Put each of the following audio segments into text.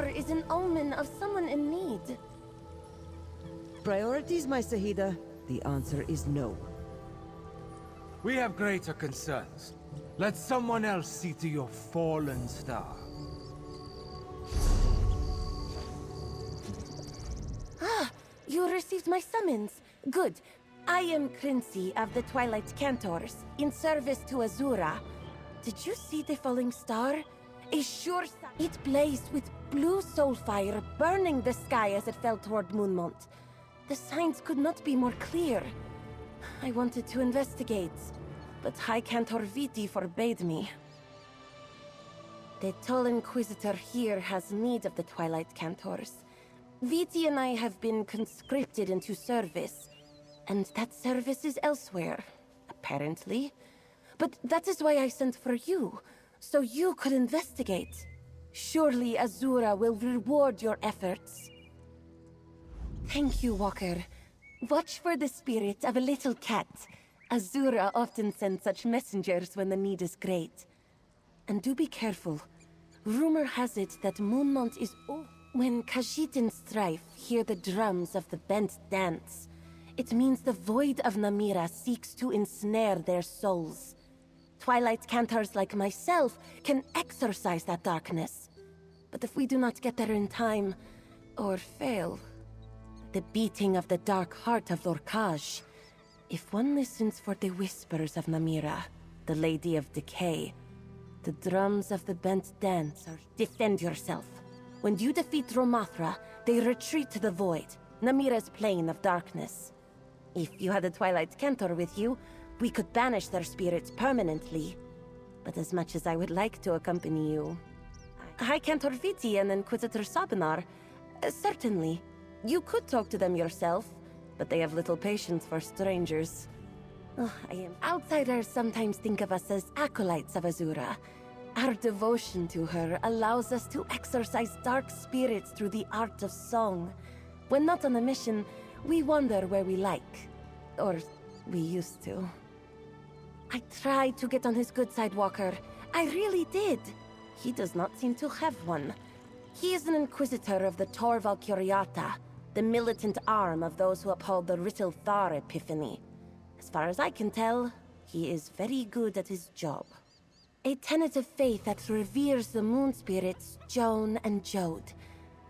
flower is an omen of someone in need. Priorities, my Sahida? The answer is no. We have greater concerns. Let someone else see to your fallen star. Ah, you received my summons. Good. I am Quincy of the Twilight Cantors, in service to Azura. Did you see the falling star? A sure sign. It blazed with blue soul fire, burning the sky as it fell toward Moonmont. The signs could not be more clear. I wanted to investigate, but High Cantor Viti forbade me. The tall Inquisitor here has need of the Twilight Cantors. Viti and I have been conscripted into service, and that service is elsewhere, apparently. But that is why I sent for you, so you could investigate. Surely Azura will reward your efforts. Thank you, Walker. Watch for the spirit of a little cat. Azura often sends such messengers when the need is great. And do be careful. Rumor has it that Moonmont is when Khajit and Strife hear the drums of the bent dance, it means the void of Namira seeks to ensnare their souls. Twilight Cantors like myself can exorcise that darkness. But if we do not get there in time, or fail, the beating of the dark heart of Lorkaj, if one listens for the whispers of Namira, the Lady of Decay, the drums of the bent dance are... Defend yourself. When you defeat Dromathra, they retreat to the void, Namira's plane of darkness. If you had a Twilight Cantor with you, we could banish their spirits permanently. But as much as I would like to accompany you... High Cantor Viti and Inquisitor Sabinar, certainly. You could talk to them yourself, but they have little patience for strangers. Outsiders sometimes think of us as acolytes of Azura. Our devotion to her allows us to exorcise dark spirits through the art of song. When not on a mission, we wander where we like. Or we used to. I tried to get on his good side, Walker. I really did. He does not seem to have one. He is an Inquisitor of the Torval Curiata, the militant arm of those who uphold the Rittil Thar Epiphany. As far as I can tell, he is very good at his job. A tenet of faith that reveres the moon spirits, Joan and Jode.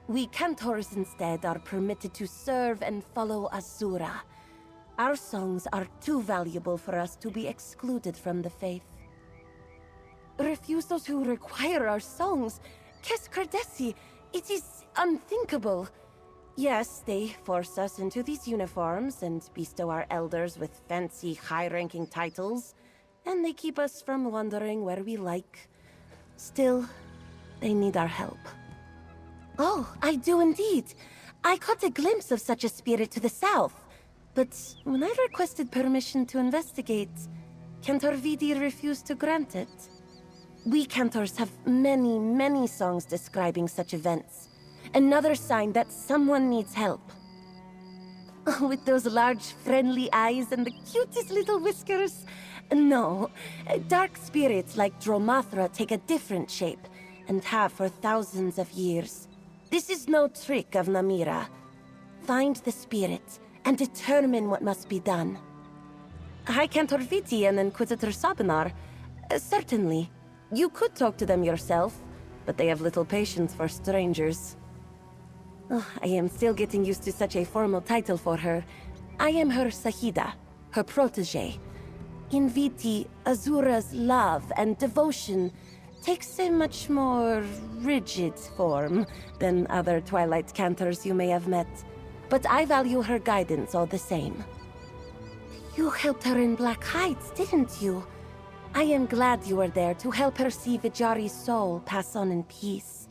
We Cantors instead are permitted to serve and follow Azura. Our songs are too valuable for us to be excluded from the faith. Refuse those who require our songs? Kes Credesi, it is unthinkable. Yes, they force us into these uniforms and bestow our elders with fancy, high-ranking titles, and they keep us from wandering where we like. Still, they need our help. Oh, I do indeed. I caught a glimpse of such a spirit to the south, but when I requested permission to investigate, Cantor Vidi refused to grant it. We Cantors have many, many songs describing such events. Another sign that someone needs help. With those large, friendly eyes and the cutest little whiskers. No, dark spirits like Dromathra take a different shape, and have for thousands of years. This is no trick of Namira. Find the spirit, and determine what must be done. High Cantor Viti and Inquisitor Sabinar, certainly. You could talk to them yourself, but they have little patience for strangers. I am still getting used to such a formal title for her. I am her Sahida, her protege. In Viti, Azura's love and devotion takes a much more rigid form than other Twilight Cantors you may have met. But I value her guidance all the same. You helped her in Black Heights, didn't you? I am glad you were there to help her see Vijari's soul pass on in peace.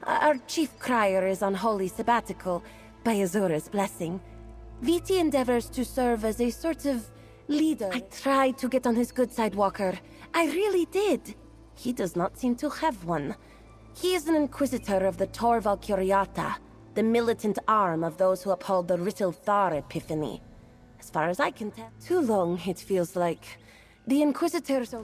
Our chief crier is on holy sabbatical, by Azura's blessing. Viti endeavors to serve as a sort of leader. I tried to get on his good side, Walker. I really did. He does not seem to have one. He is an Inquisitor of the Torval Curiata, the militant arm of those who uphold the Rittil Thar Epiphany. As far as I can tell, too long, it feels like. The Inquisitors...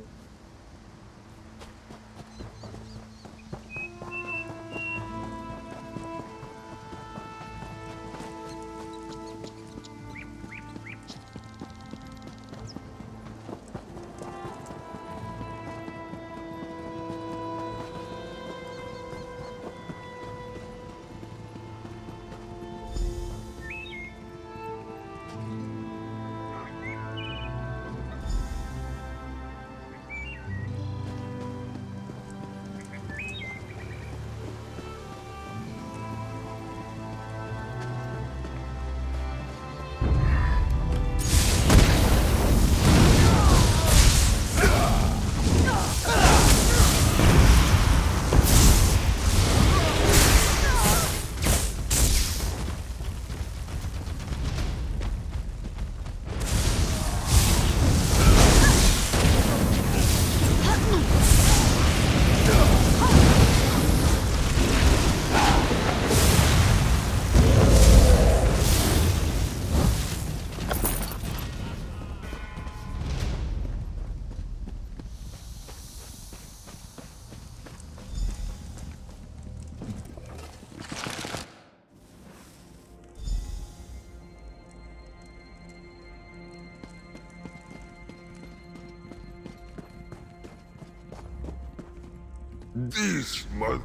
This my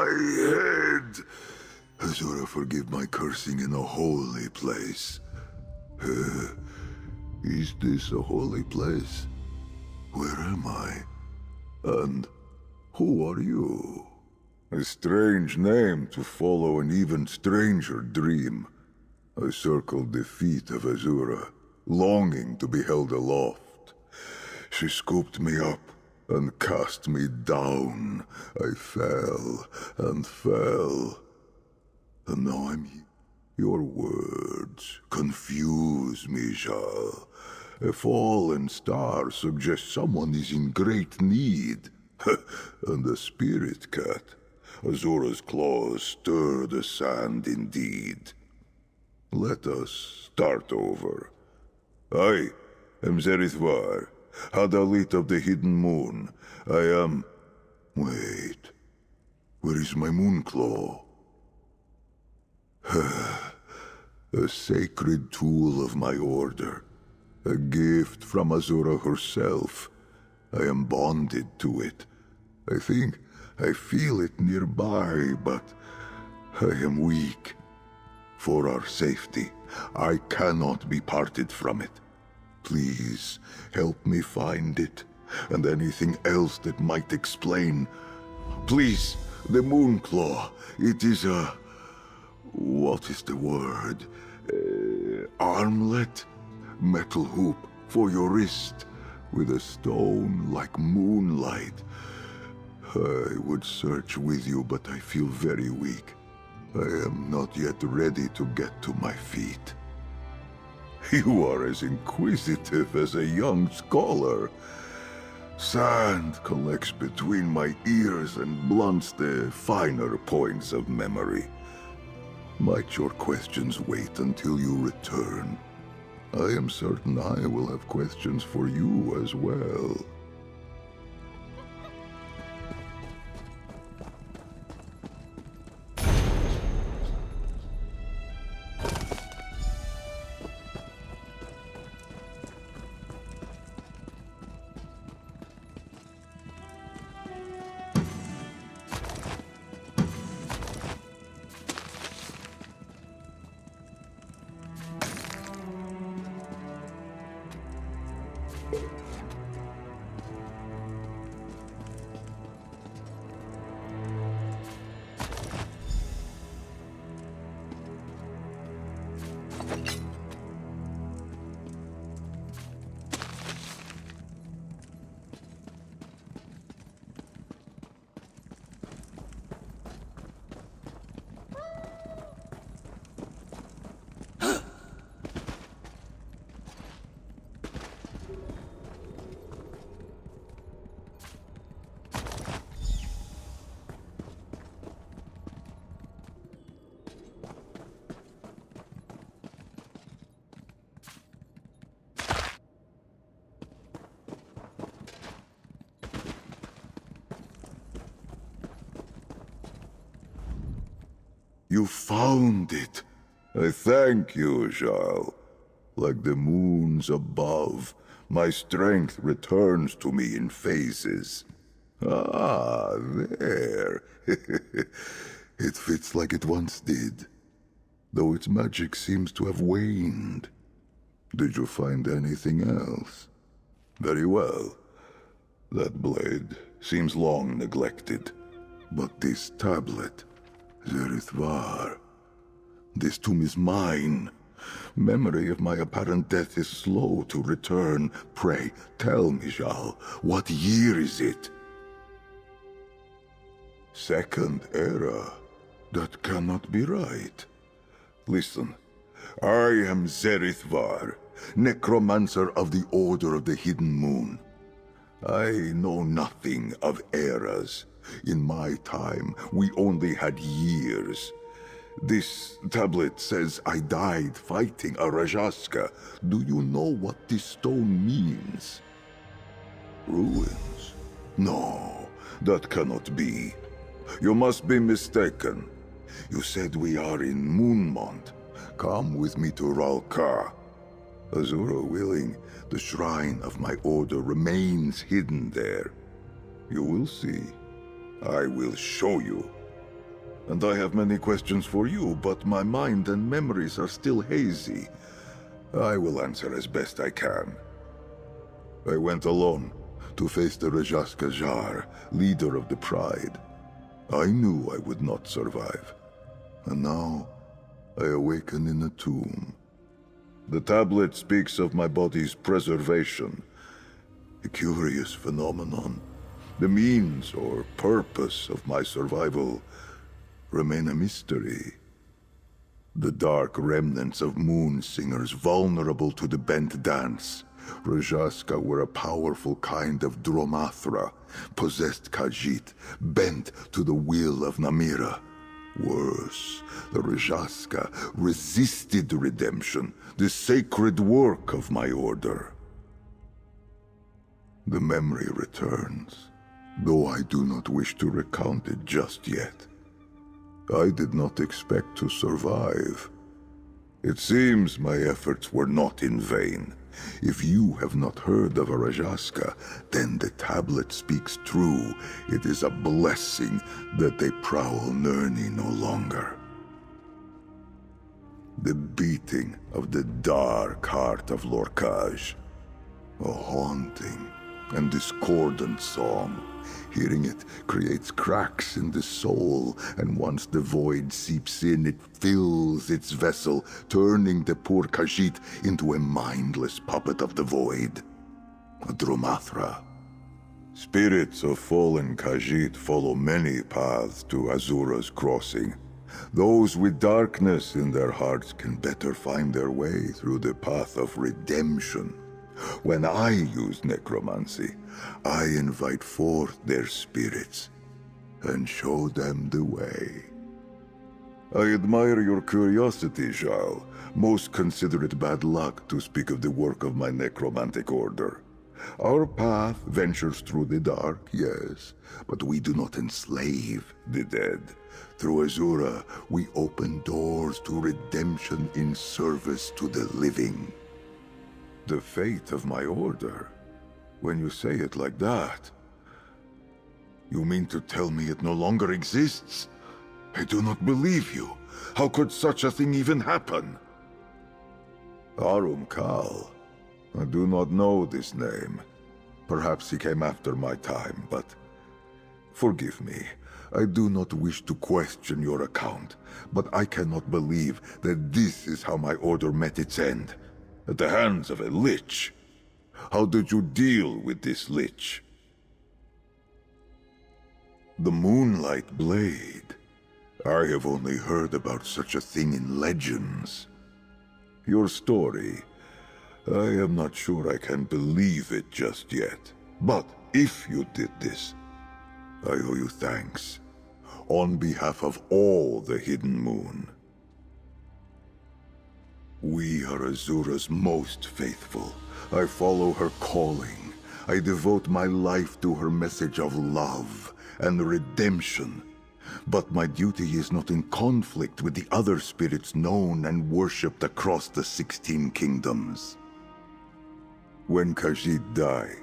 head. Azura, forgive my cursing in a holy place. Is this a holy place? Where am I? And who are you? A strange name to follow an even stranger dream. I circled the feet of Azura, longing to be held aloft. She scooped me up and cast me down. I fell and fell. And now I'm here. Your words confuse me, Jal. A fallen star suggests someone is in great need. And the spirit cat. Azura's claws stir the sand indeed. Let us start over. I am Zerithvar, Hadalit of the Hidden Moon. I am... Wait. Where is my Moonclaw? A sacred tool of my order. A gift from Azura herself. I am bonded to it. I think I feel it nearby, but I am weak. For our safety, I cannot be parted from it. Please, help me find it, and anything else that might explain. Please, the Moonclaw, it is a... What is the word? Armlet? Metal hoop for your wrist, with a stone like moonlight. I would search with you, but I feel very weak. I am not yet ready to get to my feet. You are as inquisitive as a young scholar. Sand collects between my ears and blunts the finer points of memory. Might your questions wait until you return? I am certain I will have questions for you as well. You found it. I thank you, Jarl. Like the moons above, my strength returns to me in phases. Ah, there. It fits like it once did, though its magic seems to have waned. Did you find anything else? Very well. That blade seems long neglected, but this tablet... Zerithvar. This tomb is mine. Memory of my apparent death is slow to return. Pray, tell me, Jal, what year is it? Second Era? That cannot be right. Listen, I am Zerithvar, necromancer of the Order of the Hidden Moon. I know nothing of eras. In my time, we only had years. This tablet says I died fighting a Rajaska. Do you know what this stone means? Ruins? No, that cannot be. You must be mistaken. You said we are in Moonmont. Come with me to Ralka. Azura willing, the shrine of my order remains hidden there. You will see. I will show you. And I have many questions for you, but my mind and memories are still hazy. I will answer as best I can. I went alone to face the Rajaska Jar, leader of the Pride. I knew I would not survive. And now, I awaken in a tomb. The tablet speaks of my body's preservation. A curious phenomenon. The means or purpose of my survival remain a mystery. The dark remnants of moon singers vulnerable to the bent dance. Rajaska were a powerful kind of Dromathra, possessed Khajit, bent to the will of Namira. Worse, the Rajaska resisted redemption, the sacred work of my order. The memory returns, though I do not wish to recount it just yet. I did not expect to survive. It seems my efforts were not in vain. If you have not heard of a Rajaska, then the tablet speaks true. It is a blessing that they prowl Nirni no longer. The beating of the dark heart of Lorkaj. A haunting and discordant song. Hearing it creates cracks in the soul, and once the void seeps in, it fills its vessel, turning the poor Khajit into a mindless puppet of the void. A Dromathra. Spirits of fallen Khajit follow many paths to Azura's crossing. Those with darkness in their hearts can better find their way through the path of redemption. When I use necromancy, I invite forth their spirits and show them the way. I admire your curiosity, Jarl. Most consider it bad luck to speak of the work of my necromantic order. Our path ventures through the dark, yes, but we do not enslave the dead. Through Azura, we open doors to redemption in service to the living. The fate of my order? When you say it like that, you mean to tell me it no longer exists? I do not believe you. How could such a thing even happen? Arum Kal. I do not know this name. Perhaps he came after my time, but forgive me. I do not wish to question your account, but I cannot believe that this is how my order met its end. At the hands of a lich. How did you deal with this lich? The Moonlight Blade. I have only heard about such a thing in legends. Your story. I am not sure I can believe it just yet. But if you did this, I owe you thanks. On behalf of all the Hidden Moon. We are Azura's most faithful. I follow her calling. I devote my life to her message of love and redemption. But my duty is not in conflict with the other spirits known and worshipped across the 16 kingdoms. When Khajit die,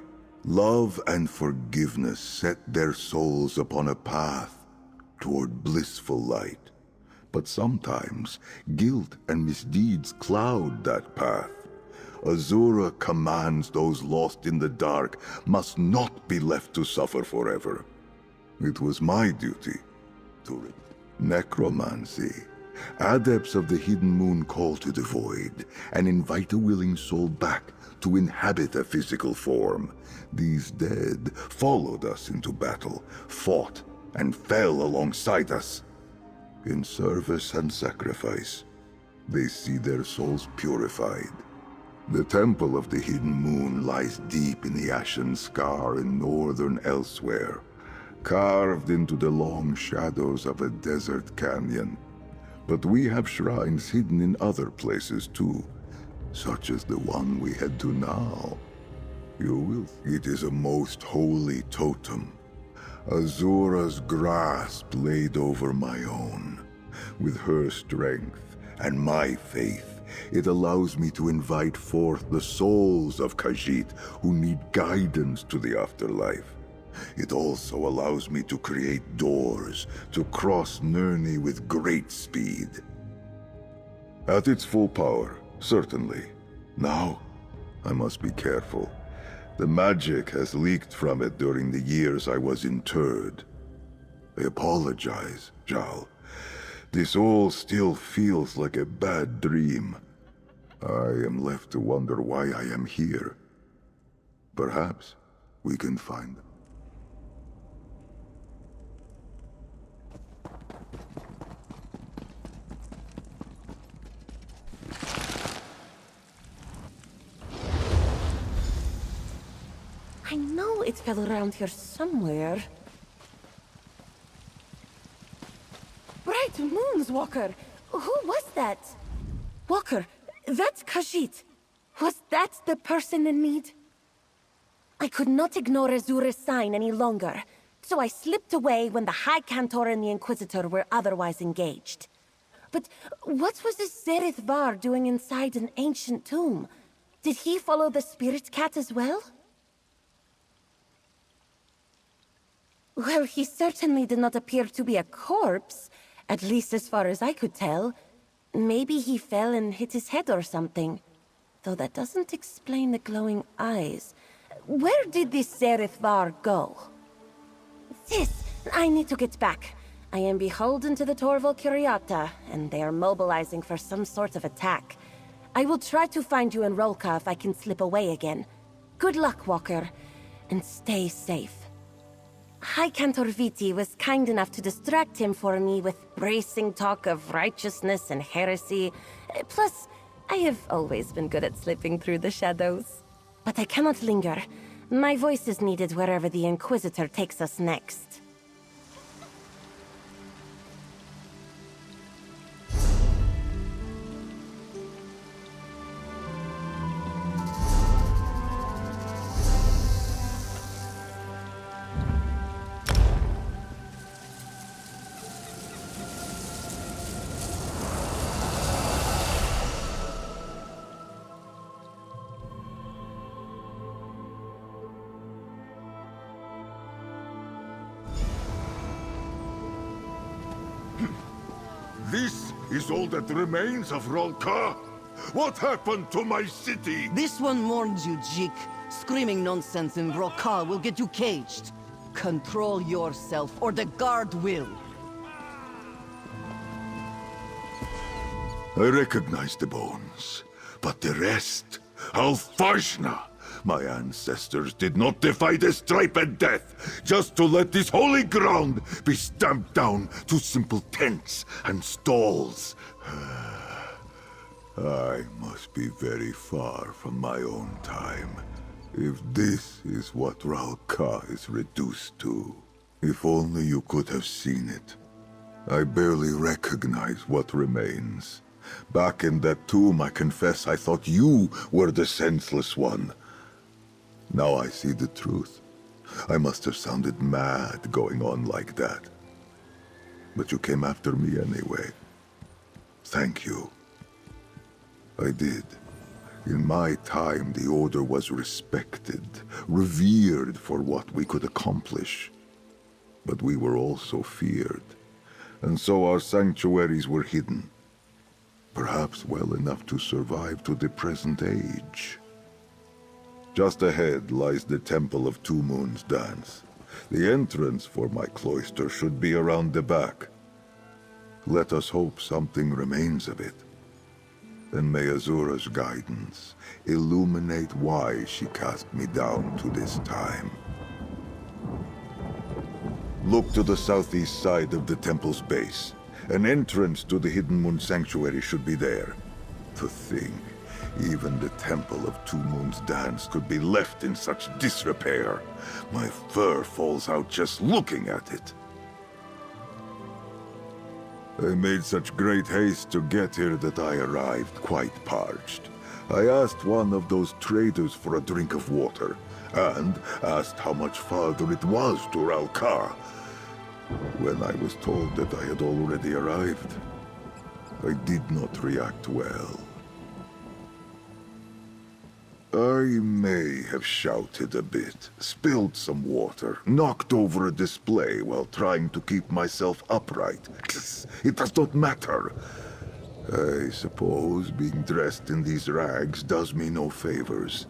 love and forgiveness set their souls upon a path toward blissful light. But sometimes, guilt and misdeeds cloud that path. Azura commands those lost in the dark must not be left to suffer forever. It was my duty to necromancy. Adepts of the Hidden Moon call to the void and invite a willing soul back to inhabit a physical form. These dead followed us into battle, fought, and fell alongside us. In service and sacrifice, they see their souls purified. The Temple of the Hidden Moon lies deep in the Ashen Scar in northern Elsewhere, carved into the long shadows of a desert canyon. But we have shrines hidden in other places too, such as the one we head to now. It is a most holy totem. Azura's grasp laid over my own. With her strength and my faith, it allows me to invite forth the souls of Khajit who need guidance to the afterlife. It also allows me to create doors to cross Nirni with great speed. At its full power, certainly. Now, I must be careful. The magic has leaked from it during the years I was interred. I apologize, Jal. This all still feels like a bad dream. I am left to wonder why I am here. Perhaps we can find them. I know it fell around here somewhere. Bright moons, Walker! Who was that? Walker, that's Khajit. Was that the person in need? I could not ignore Azura's sign any longer, so I slipped away when the High Cantor and the Inquisitor were otherwise engaged. But what was this Zerith Var doing inside an ancient tomb? Did he follow the Spirit Cat as well? Well, he certainly did not appear to be a corpse, at least as far as I could tell. Maybe he fell and hit his head or something. Though that doesn't explain the glowing eyes. Where did this Zerith Var go? Sis, I need to get back. I am beholden to the Torval Curiata, and they are mobilizing for some sort of attack. I will try to find you in Rolka if I can slip away again. Good luck, Walker, and stay safe. High Cantor Viti was kind enough to distract him for me with bracing talk of righteousness and heresy. Plus, I have always been good at slipping through the shadows. But I cannot linger. My voice is needed wherever the Inquisitor takes us next. This is all that remains of Rolka? What happened to my city? This one warns you, Jik. Screaming nonsense in Roka will get you caged. Control yourself, or the guard will. I recognize the bones, but the rest, Alfarshna! My ancestors did not defy the striped death, just to let this holy ground be stamped down to simple tents and stalls. I must be very far from my own time, if this is what Ralka is reduced to. If only you could have seen it. I barely recognize what remains. Back in that tomb, I confess I thought you were the senseless one. Now I see the truth. I must have sounded mad going on like that. But you came after me anyway. Thank you. I did. In my time, the Order was respected, revered for what we could accomplish. But we were also feared, and so our sanctuaries were hidden. Perhaps well enough to survive to the present age. Just ahead lies the Temple of Two Moons Dance. The entrance for my cloister should be around the back. Let us hope something remains of it. And may Azura's guidance illuminate why she cast me down to this time. Look to the southeast side of the temple's base. An entrance to the Hidden Moon Sanctuary should be there. To think, even the Temple of Two Moons Dance could be left in such disrepair. My fur falls out just looking at it. I made such great haste to get here that I arrived quite parched. I asked one of those traders for a drink of water, and asked how much farther it was to Ralkar. When I was told that I had already arrived, I did not react well. I may have shouted a bit, spilled some water, knocked over a display while trying to keep myself upright. It does not matter. I suppose being dressed in these rags does me no favors.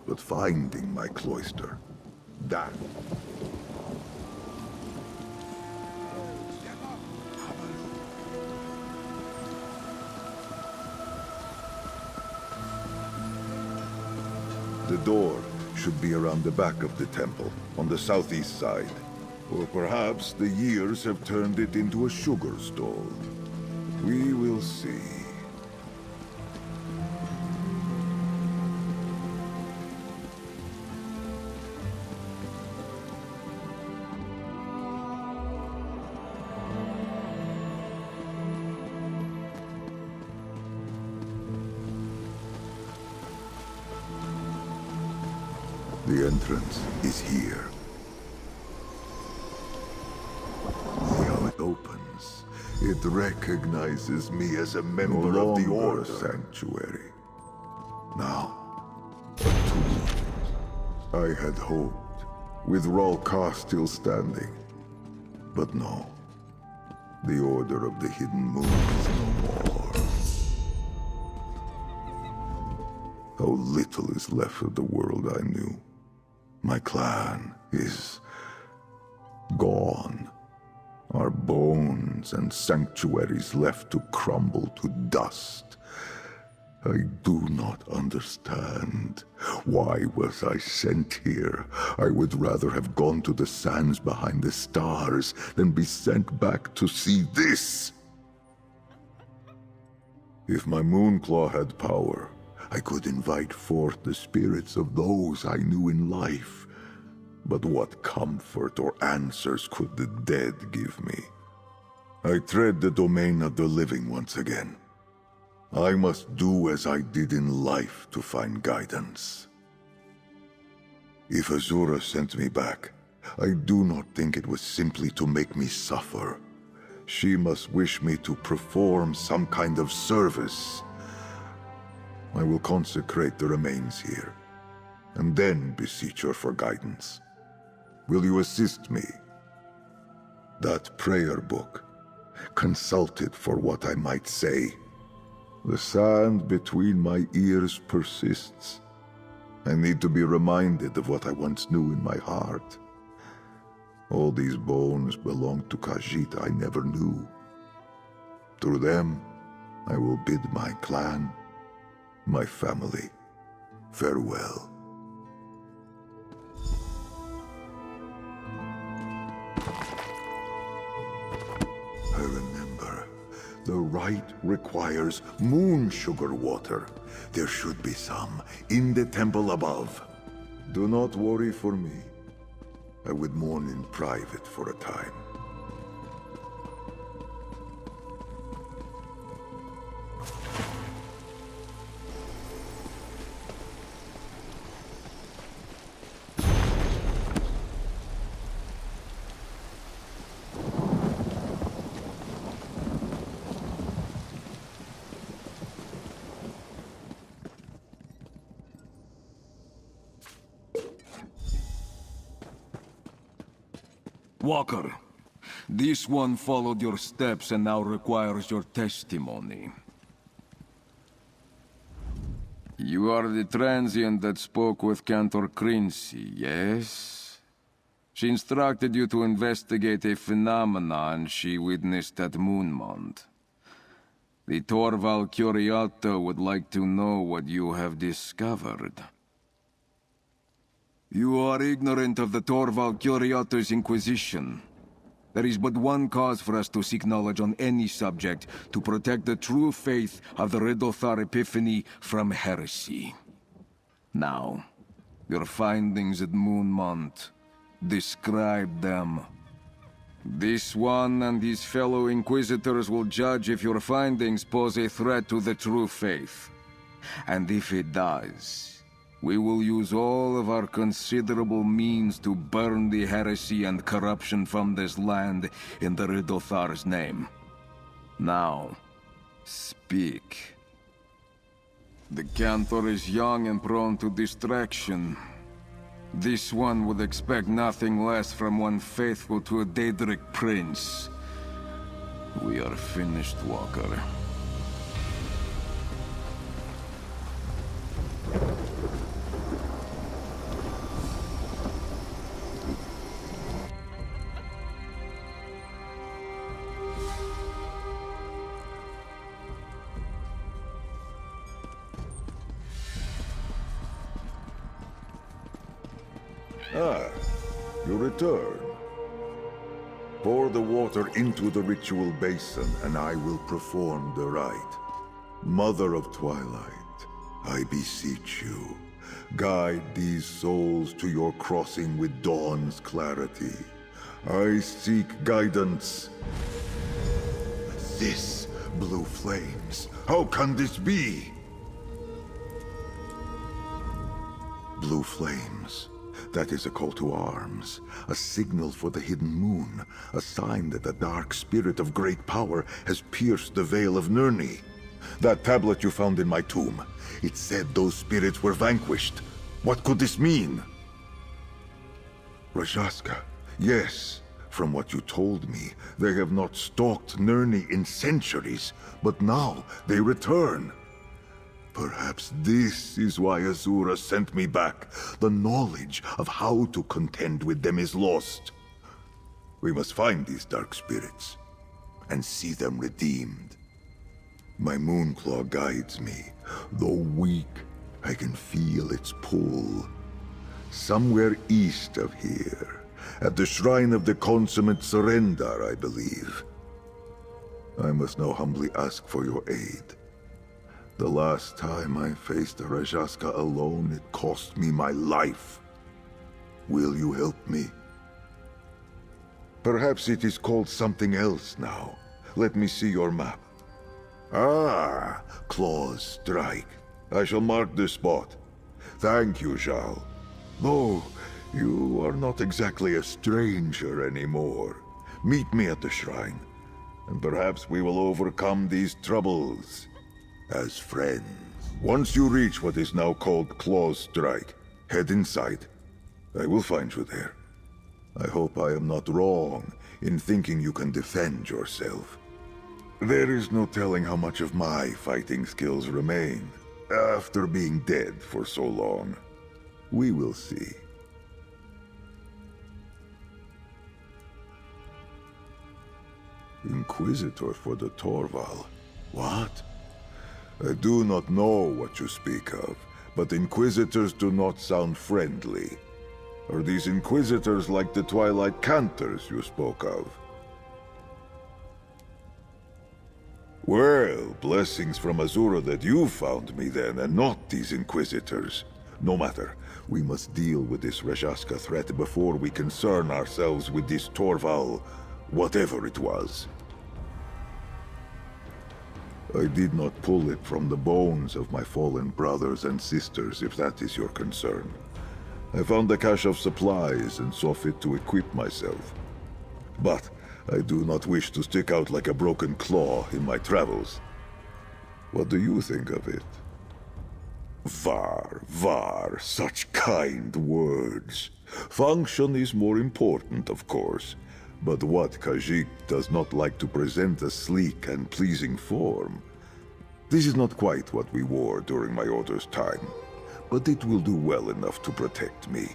But finding my cloister, that... The door should be around the back of the temple, on the southeast side. Or perhaps the years have turned it into a sugar stall. We will see. The entrance is here. See how it opens. It recognizes me as a member of the Order Sanctuary. Now, I had hoped, with Rolka still standing. But no. The Order of the Hidden Moon is no more. How little is left of the world I knew. My clan is gone. Our bones and sanctuaries left to crumble to dust. I do not understand. Why was I sent here? I would rather have gone to the sands behind the stars than be sent back to see this. If my Moonclaw had power, I could invite forth the spirits of those I knew in life. But what comfort or answers could the dead give me? I tread the domain of the living once again. I must do as I did in life to find guidance. If Azura sent me back, I do not think it was simply to make me suffer. She must wish me to perform some kind of service. I will consecrate the remains here, and then beseech her for guidance. Will you assist me? That prayer book, consult it for what I might say. The sand between my ears persists. I need to be reminded of what I once knew in my heart. All these bones belong to Khajit I never knew. Through them, I will bid my clan, my family, farewell. I remember. The rite requires moon sugar water. There should be some in the temple above. Do not worry for me. I would mourn in private for a time. Walker, this one followed your steps and now requires your testimony. You are the transient that spoke with Cantor Quincy, yes? She instructed you to investigate a phenomenon she witnessed at Moonmont. The Torval Curiato would like to know what you have discovered. You are ignorant of the Torval Curiato's Inquisition. There is but one cause for us to seek knowledge on any subject, to protect the true faith of the Riddlethar Epiphany from heresy. Now, your findings at Moonmont. Describe them. This one and his fellow Inquisitors will judge if your findings pose a threat to the true faith. And if it does, we will use all of our considerable means to burn the heresy and corruption from this land in the Riddlethar's name. Now, speak. The Cantor is young and prone to distraction. This one would expect nothing less from one faithful to a Daedric prince. We are finished, Walker. Ah, you return. Pour the water into the ritual basin, and I will perform the rite. Mother of Twilight, I beseech you, guide these souls to your crossing with dawn's clarity. I seek guidance. This blue flames, how can this be? Blue flames. That is a call to arms, a signal for the hidden moon, a sign that the dark spirit of great power has pierced the veil of Nirni. That tablet you found in my tomb, it said those spirits were vanquished. What could this mean? Rajaska, yes, from what you told me, they have not stalked Nirni in centuries, but now they return. Perhaps this is why Azura sent me back. The knowledge of how to contend with them is lost. We must find these dark spirits and see them redeemed. My Moonclaw guides me. Though weak, I can feel its pull. Somewhere east of here, at the shrine of the consummate Surrender, I believe. I must now humbly ask for your aid. The last time I faced a Rajaska alone, it cost me my life. Will you help me? Perhaps it is called something else now. Let me see your map. Ah, Claw's Strike. I shall mark this spot. Thank you, Zhao. Though, you are not exactly a stranger anymore. Meet me at the shrine, and perhaps we will overcome these troubles as friends. Once you reach what is now called Claw's Strike, head inside. I will find you there. I hope I am not wrong in thinking you can defend yourself. There is no telling how much of my fighting skills remain after being dead for so long. We will see. Inquisitor for the Torval. What? I do not know what you speak of, but Inquisitors do not sound friendly. Are these Inquisitors like the Twilight Cantors you spoke of? Well, blessings from Azura that you found me then, and not these Inquisitors. No matter, we must deal with this Rajaska threat before we concern ourselves with this Torval, whatever it was. I did not pull it from the bones of my fallen brothers and sisters, if that is your concern. I found a cache of supplies and saw fit to equip myself. But I do not wish to stick out like a broken claw in my travels. What do you think of it? Var, such kind words. Function is more important, of course. But what Khajit does not like to present a sleek and pleasing form. This is not quite what we wore during my order's time, but it will do well enough to protect me.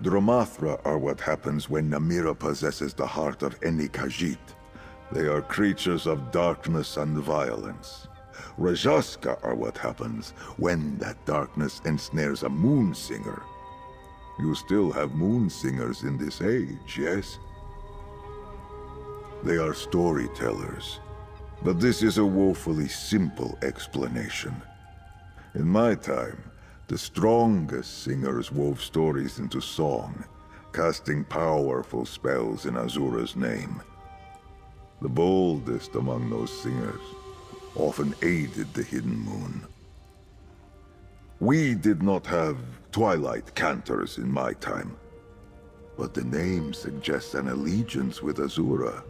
Dromathra are what happens when Namira possesses the heart of any Khajit. They are creatures of darkness and violence. Rajaska are what happens when that darkness ensnares a moon singer. You still have moon singers in this age, yes? They are storytellers, but this is a woefully simple explanation. In my time, the strongest singers wove stories into song, casting powerful spells in Azura's name. The boldest among those singers often aided the Hidden Moon. We did not have Twilight Cantors in my time, but the name suggests an allegiance with Azura.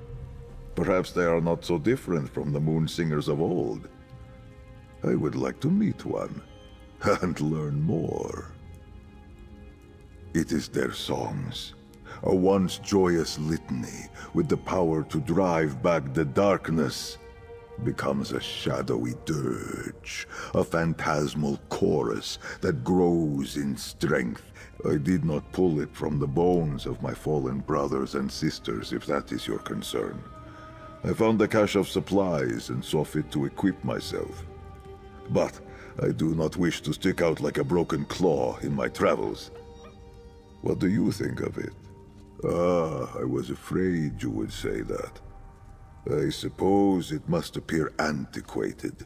Perhaps they are not so different from the Moon Singers of old. I would like to meet one and learn more. It is their songs, a once joyous litany with the power to drive back the darkness, becomes a shadowy dirge, a phantasmal chorus that grows in strength. I did not pull it from the bones of my fallen brothers and sisters, if that is your concern. I found a cache of supplies and saw fit to equip myself. But I do not wish to stick out like a broken claw in my travels. What do you think of it? Ah, I was afraid you would say that. I suppose it must appear antiquated,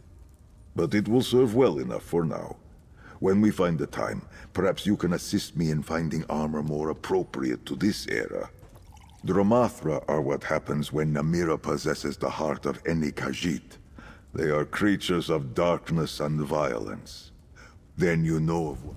but it will serve well enough for now. When we find the time, perhaps you can assist me in finding armor more appropriate to this era. Dromathra are what happens when Namira possesses the heart of any Khajit. They are creatures of darkness and violence. Then you know of what...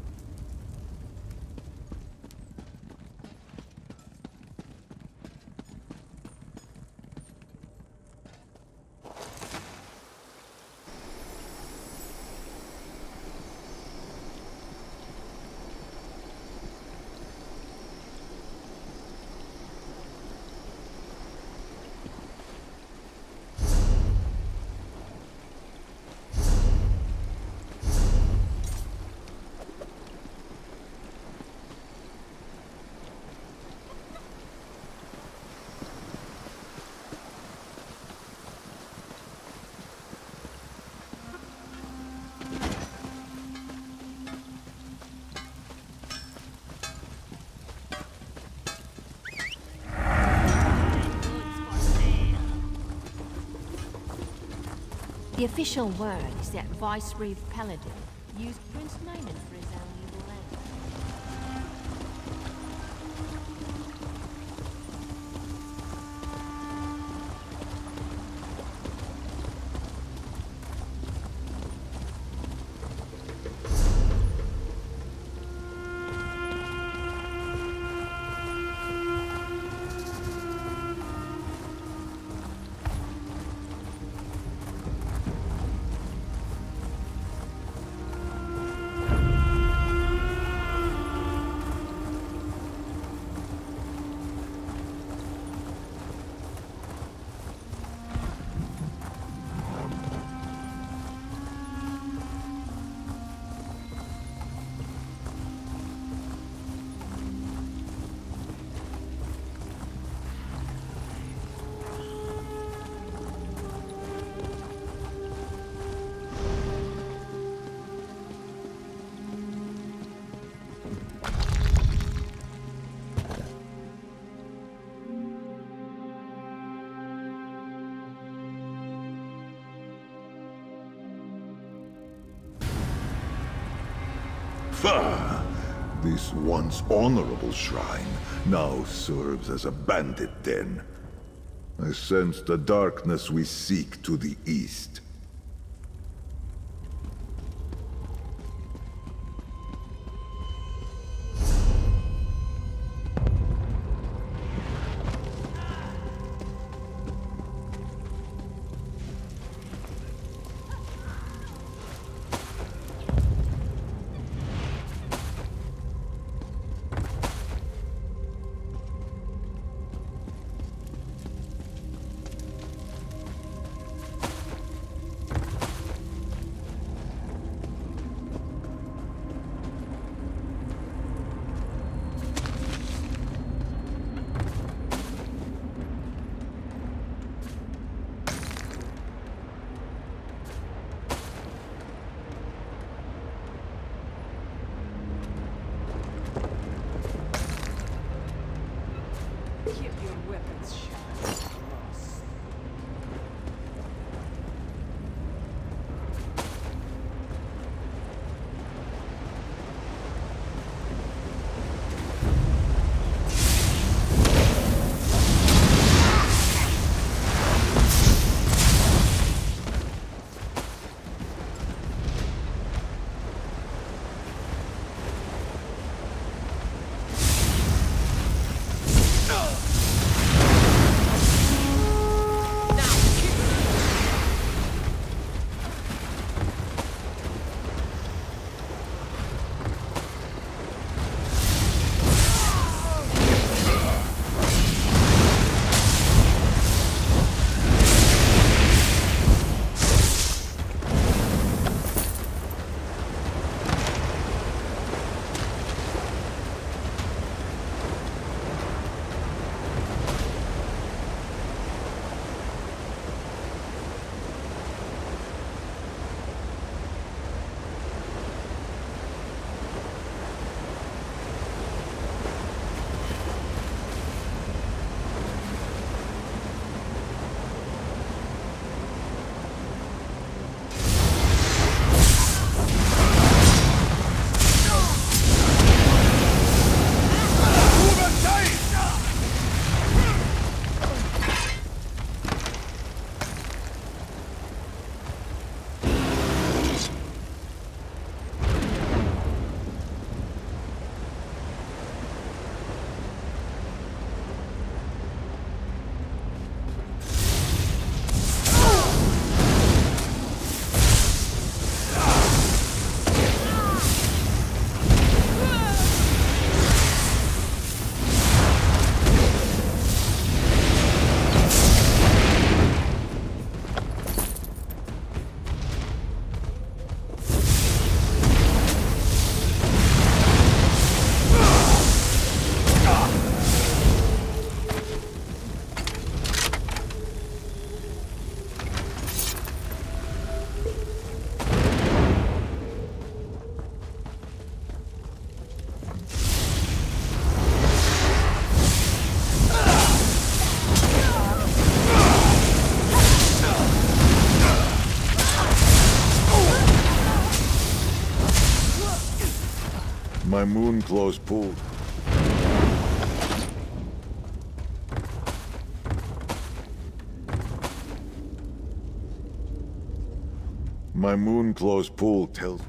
The official word is that Vice-Reeve Paladin used Prince Nayman for his own evil end. Bah! This once honorable shrine now serves as a bandit den. I sense the darkness we seek to the east. My moon close pool. My moon close pool tells.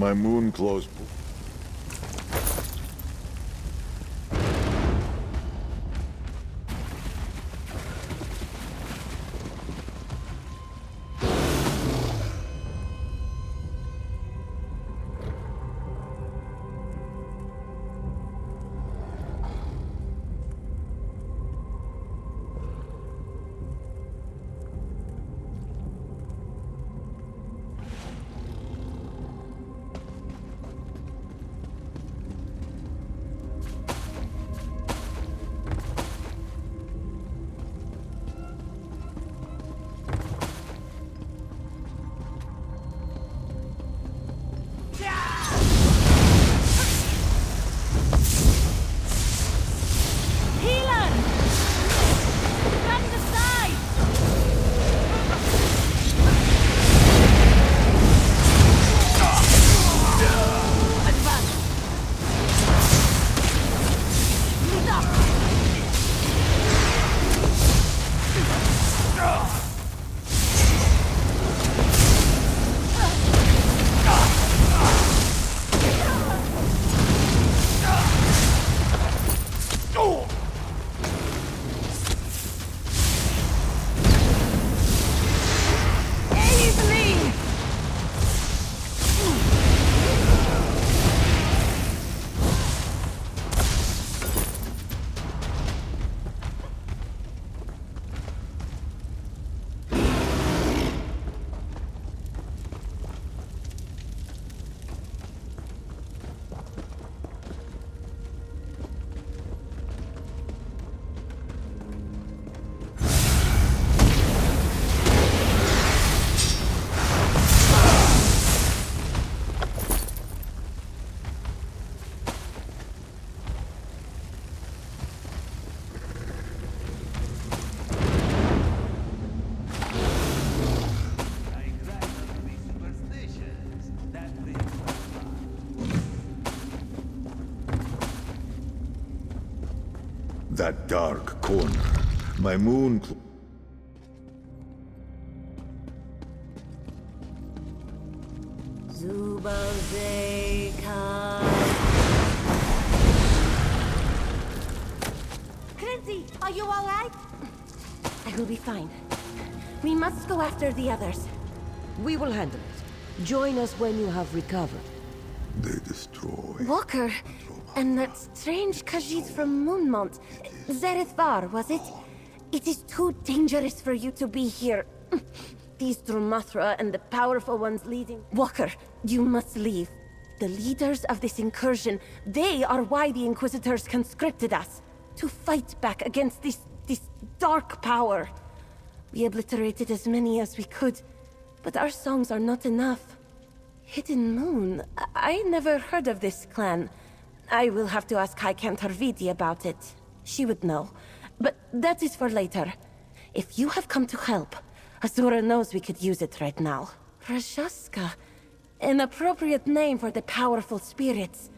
My moon close pool. that dark corner. My Crinzy, are you all right? I will be fine. We must go after the others. We will handle it. Join us when you have recovered. They destroy. Walker, and that strange Khajit from Moonmont. Zereth Var, was it? It is too dangerous for you to be here. These Drumathra and the powerful ones leading... Walker, you must leave. The leaders of this incursion, they are why the Inquisitors conscripted us. To fight back against this dark power. We obliterated as many as we could, but our songs are not enough. Hidden Moon? I never heard of this clan. I will have to ask High Cantor Viti about it. She would know. But that is for later. If you have come to help, Azura knows we could use it right now. Rajaska. An appropriate name for the powerful spirits.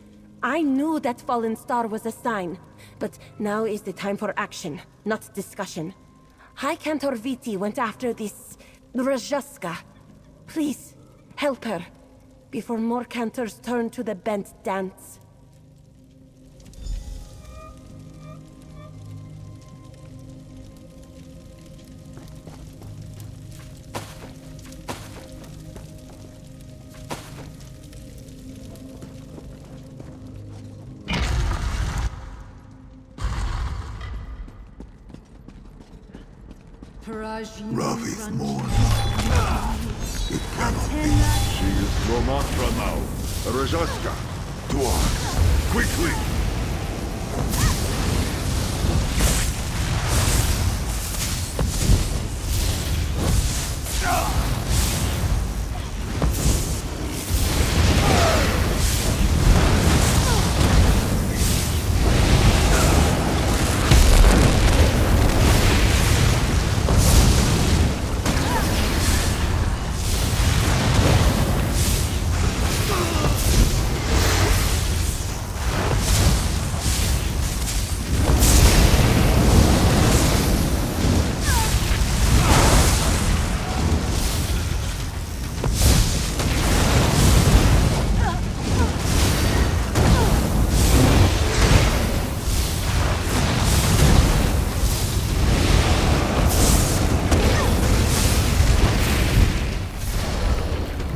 I knew that fallen star was a sign, but now is the time for action, not discussion. High Cantor Viti went after this... Rajaska. Please, help her, before more cantors turn to the bent dance. Ravith mourns. It cannot be. She is Romatra now. Rajaska, to arms. Quickly!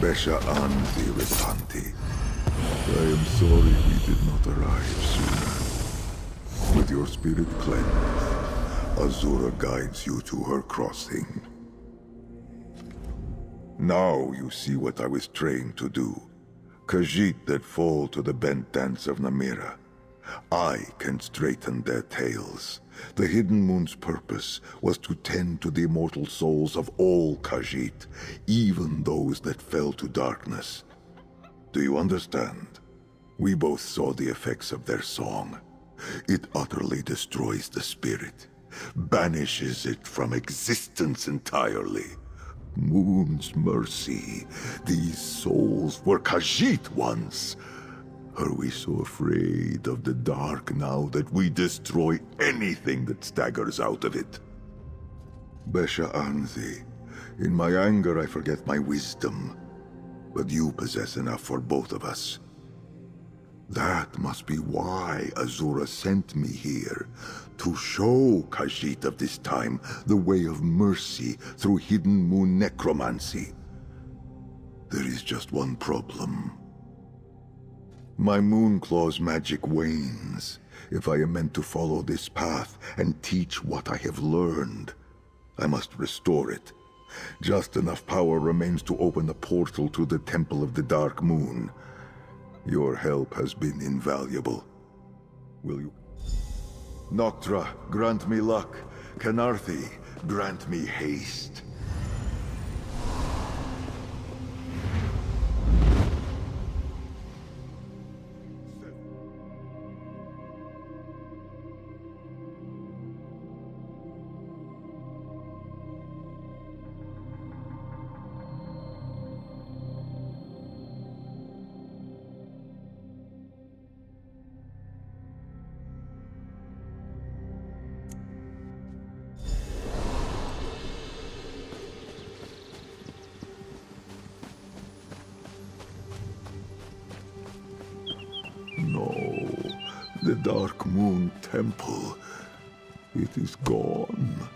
Besha Anzi Ritanti. I am sorry we did not arrive sooner. With your spirit cleansed, Azura guides you to her crossing. Now you see what I was trained to do. Khajit that fall to the bent dance of Namira. I can straighten their tails. The Hidden Moon's purpose was to tend to the immortal souls of all Khajit, even those that fell to darkness. Do you understand? We both saw the effects of their song. It utterly destroys the spirit, banishes it from existence entirely. Moon's mercy. These souls were Khajit once. Are we so afraid of the dark now that we destroy anything that staggers out of it? Besha Anzi, in my anger I forget my wisdom, but you possess enough for both of us. That must be why Azura sent me here, to show Khajit of this time the way of mercy through Hidden Moon necromancy. There is just one problem. My Moonclaw's magic wanes. If I am meant to follow this path and teach what I have learned, I must restore it. Just enough power remains to open a portal to the Temple of the Dark Moon. Your help has been invaluable. Will you? Noctra, grant me luck. Canarthi, grant me haste. no. The Dark Moon Temple. It is gone.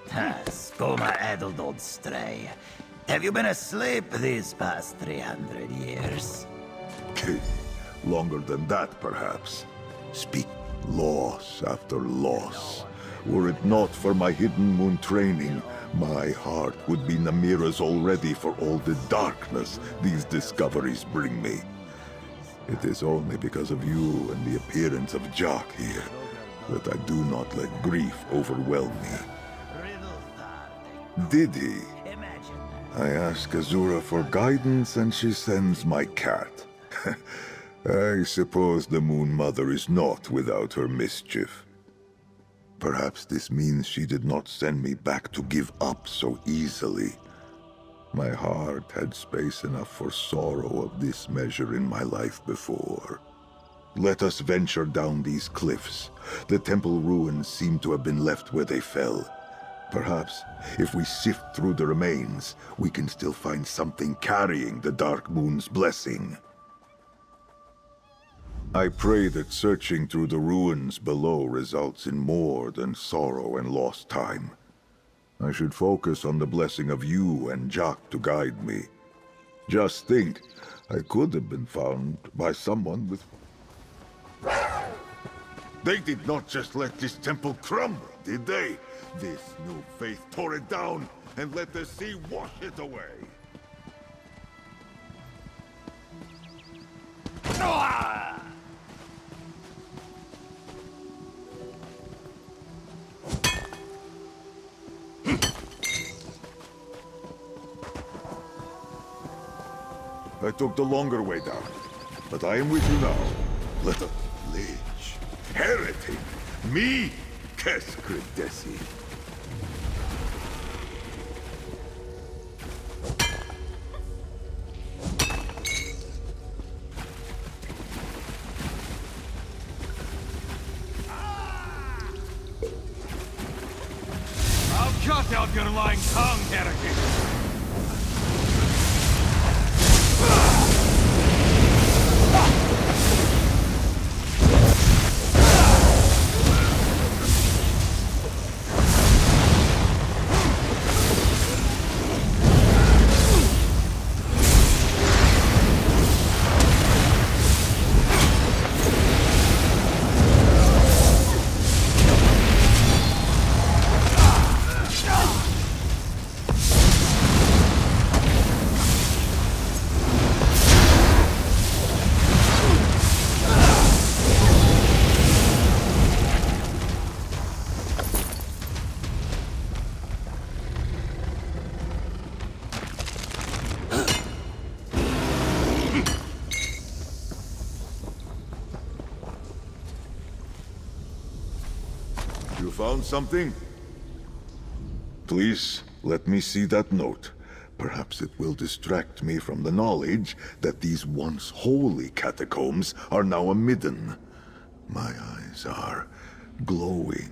Skoma Edeldod Stray. Have you been asleep these past 300 years? Longer than that, perhaps. Speak loss after loss. Were it not for my Hidden Moon training, my heart would be Namira's already for all the darkness these discoveries bring me. It is only because of you and the appearance of Jock here that I do not let grief overwhelm me. Did he? I ask Azura for guidance and she sends my cat. I suppose the Moon Mother is not without her mischief. Perhaps this means she did not send me back to give up so easily. My heart had space enough for sorrow of this measure in my life before. Let us venture down these cliffs. The temple ruins seem to have been left where they fell. Perhaps, if we sift through the remains, we can still find something carrying the Dark Moon's blessing. I pray that searching through the ruins below results in more than sorrow and lost time. I should focus on the blessing of you and Jock to guide me. Just think, I could have been found by someone with... They did not just let this temple crumble, did they? This new faith tore it down and let the sea wash it away. I took the longer way down, but I am with you now. Let us lich, heretic, me, Keskridesi. I'll cut out your lying tongue, heretic! You found something? Please, let me see that note. Perhaps it will distract me from the knowledge that these once holy catacombs are now a midden. My eyes are glowing.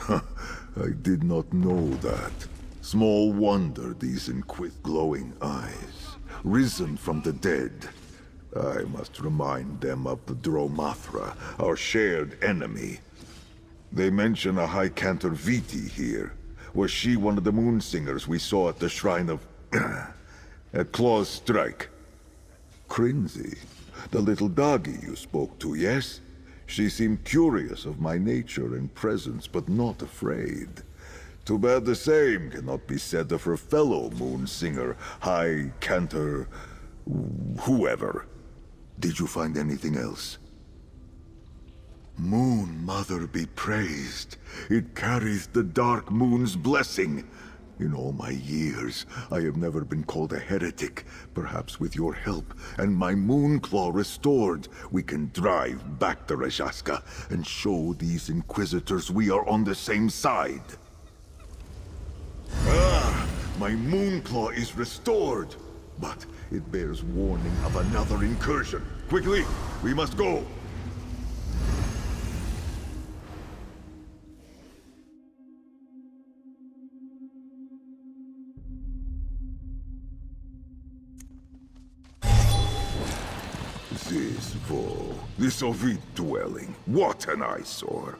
I did not know that. Small wonder these glowing eyes, risen from the dead. I must remind them of the Dromathra, our shared enemy. They mention a High Cantor Viti here. Was she one of the moon singers we saw at the shrine of... at Claw's Strike? Crinzy, the little doggy you spoke to, yes? She seemed curious of my nature and presence, but not afraid. Too bad the same cannot be said of her fellow moon singer, High Cantor... whoever. Did you find anything else? Moon Mother be praised. It carries the Dark Moon's blessing. In all my years, I have never been called a heretic. Perhaps with your help and my Moon Claw restored, we can drive back the Rajaska and show these Inquisitors we are on the same side. Ah, my Moon Claw is restored. But it bears warning of another incursion. Quickly, we must go. This foe, this Ovid dwelling, what an eyesore.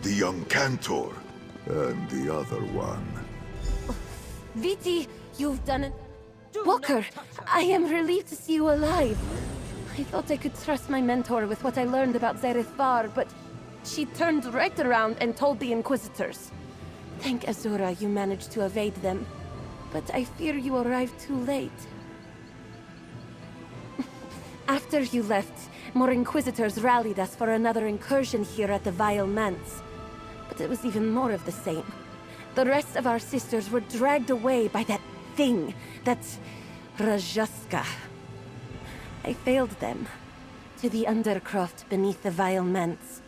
The young Cantor, and the other one. Viti, you've done it. Walker, I am relieved to see you alive. I thought I could trust my mentor with what I learned about Zarethvar, but she turned right around and told the Inquisitors. Thank Azura you managed to evade them, but I fear you arrived too late. After you left, more Inquisitors rallied us for another incursion here at the Vile Manse. But it was even more of the same. The rest of our sisters were dragged away by that thing, that Rajaska. I failed them, to the Undercroft beneath the Vile Manse.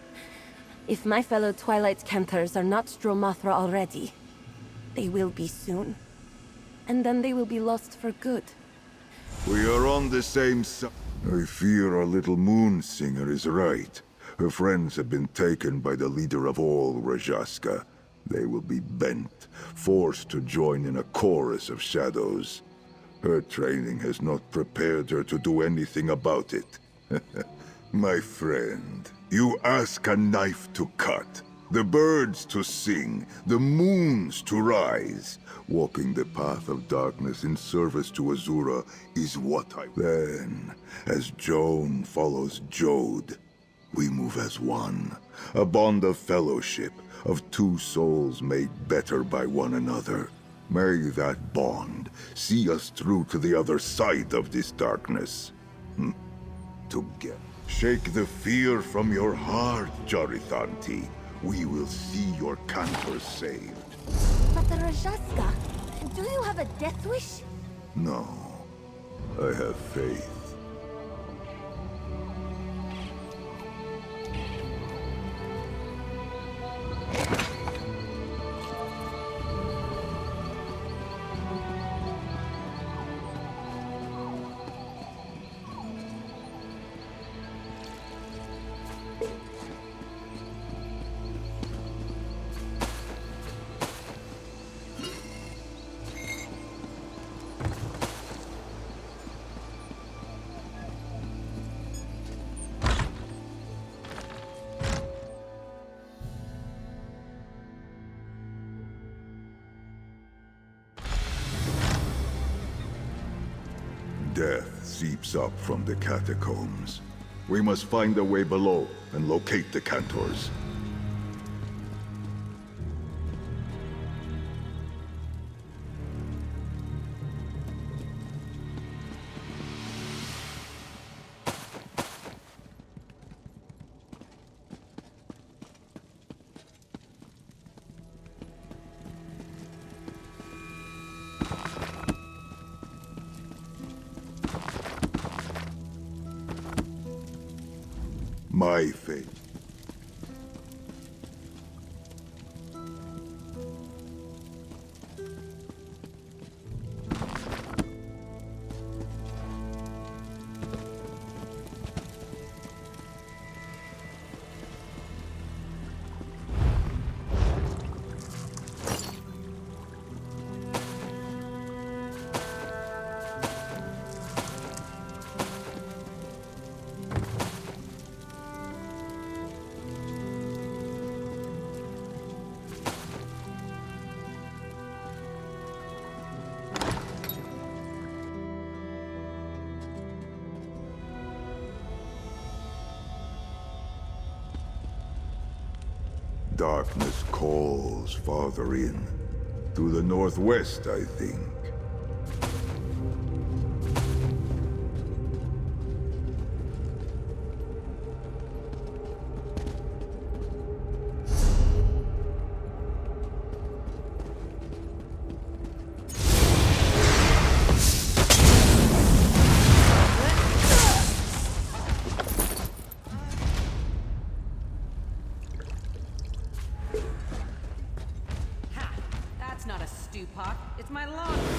If my fellow Twilight Canthers are not Stromothra already, they will be soon. And then they will be lost for good. We are on the same side. I fear our little moon singer is right. Her friends have been taken by the leader of all Rajaska. They will be bent, forced to join in a chorus of shadows. Her training has not prepared her to do anything about it. My friend, you ask a knife to cut, the birds to sing, the moons to rise. Walking the path of darkness in service to Azura is what I... Then, as Joan follows Jode, we move as one, a bond of fellowship, of two souls made better by one another. May that bond see us through to the other side of this darkness. Together. Shake the fear from your heart, Jarithanti. We will see your Cantor saved. But the Rajaska, do you have a death wish? No, I have faith. Death seeps up from the catacombs. We must find a way below and locate the Cantors. My fate. Darkness calls farther in. To the northwest, I think. That's not a stew pot. It's my lawn.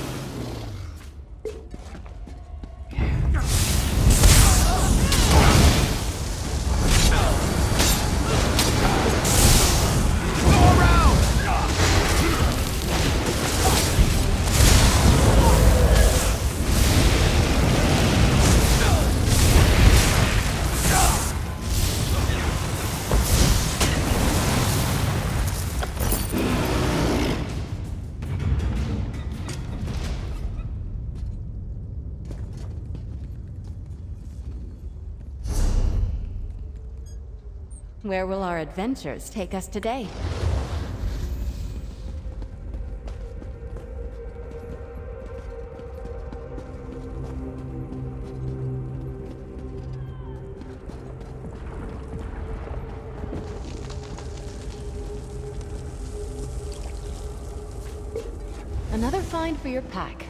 Where will our adventures take us today? Another find for your pack.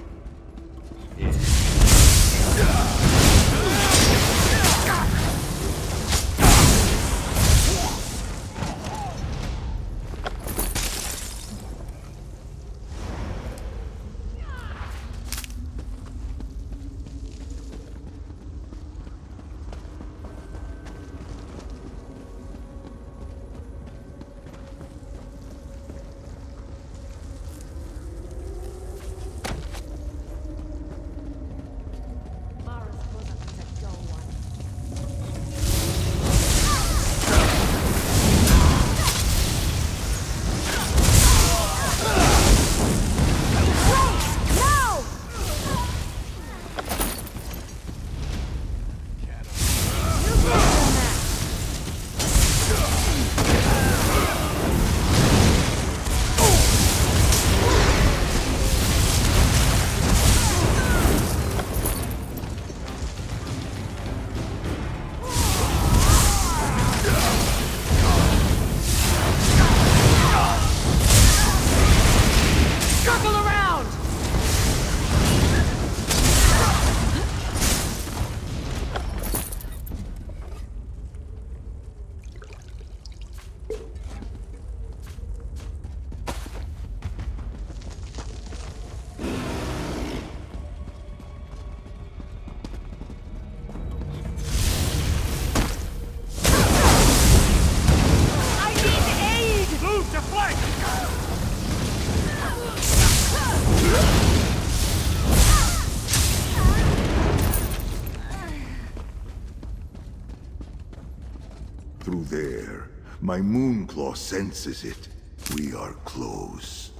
Through there, my Moonclaw senses it. We are close.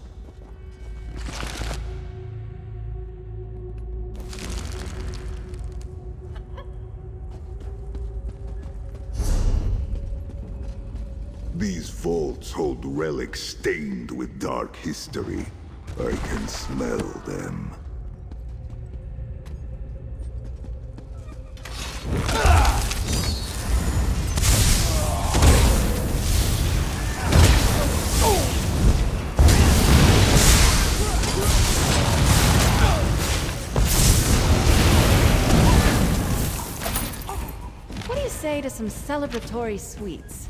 These vaults hold relics stained with dark history. I can smell them. What do you say to some celebratory sweets?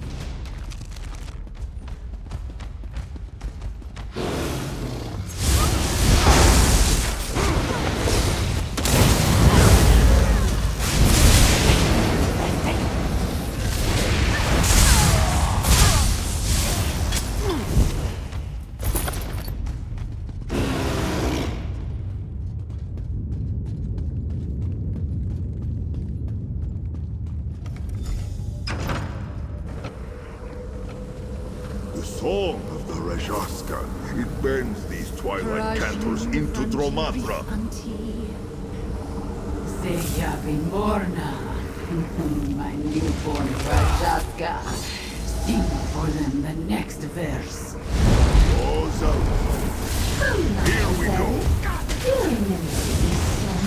The song of the Rajaska. It bends these twilight cantors into Dromatra. Borna, my newborn Rajaska. Sing for them the next verse. Oza. Here we go. Do you remember this song?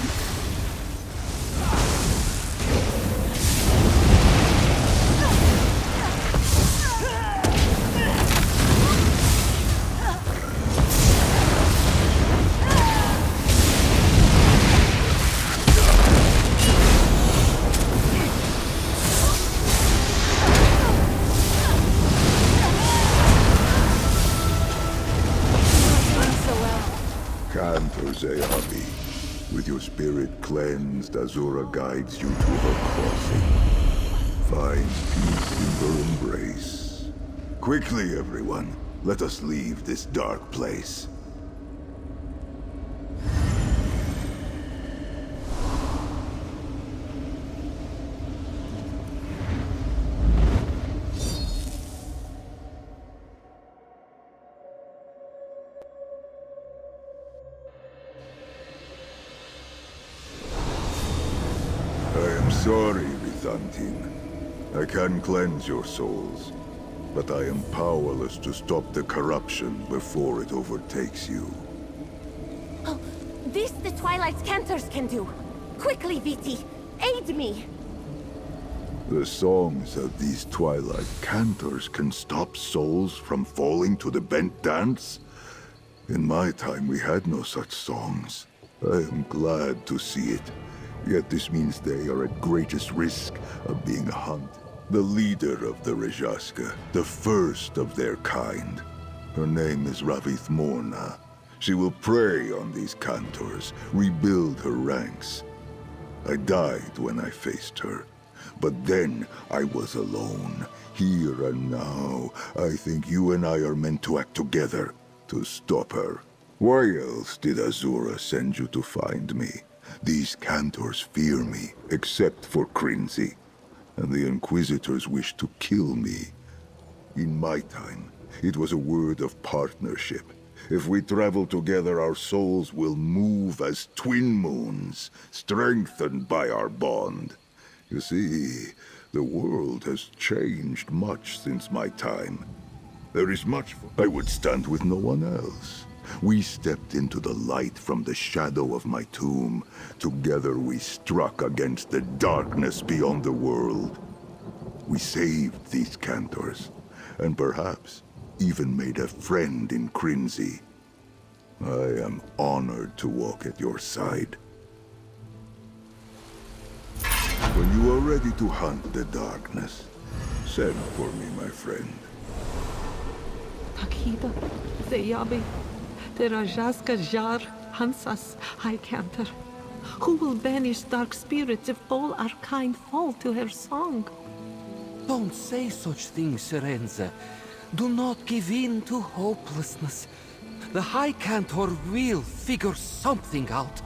Cantor Zeyabi. With your spirit cleansed, Azura guides you to her crossing. Find peace in her embrace. Quickly, everyone. Let us leave this dark place. I am sorry, Byzantine. I can cleanse your souls, but I am powerless to stop the corruption before it overtakes you. Oh, this the Twilight Cantors can do. Quickly, Viti, aid me! The songs of these Twilight Cantors can stop souls from falling to the bent dance? In my time, we had no such songs. I am glad to see it. Yet this means they are at greatest risk of being hunted. The leader of the Rajaska, the first of their kind. Her name is Ravith Morna. She will prey on these Cantors, rebuild her ranks. I died when I faced her. But then I was alone. Here and now, I think you and I are meant to act together to stop her. Why else did Azura send you to find me? These Cantors fear me, except for Crinzy. And the Inquisitors wish to kill me. In my time, it was a word of partnership. If we travel together, our souls will move as twin moons, strengthened by our bond. You see, the world has changed much since my time. There is much I would stand with no one else. We stepped into the light from the shadow of my tomb. Together we struck against the darkness beyond the world. We saved these Cantors, and perhaps even made a friend in Crinzy. I am honored to walk at your side. When you are ready to hunt the darkness, send for me, my friend. Takiba, Zayabi, the Rajaska Jar, Hansas, High Cantor. Who will banish dark spirits if all our kind fall to her song? Don't say such things, Serenza. Do not give in to hopelessness. The High Cantor will figure something out.